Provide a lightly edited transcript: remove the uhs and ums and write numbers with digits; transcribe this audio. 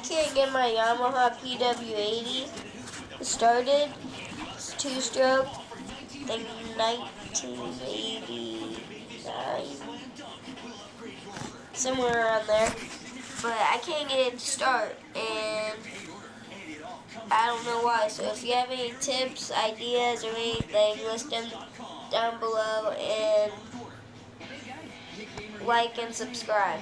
can't get my Yamaha PW80 started. It's two-stroke, like 1989, somewhere around there. But I can't get it to start, and I don't know why. So if you have any tips, ideas, or anything, list them down below, and like and subscribe.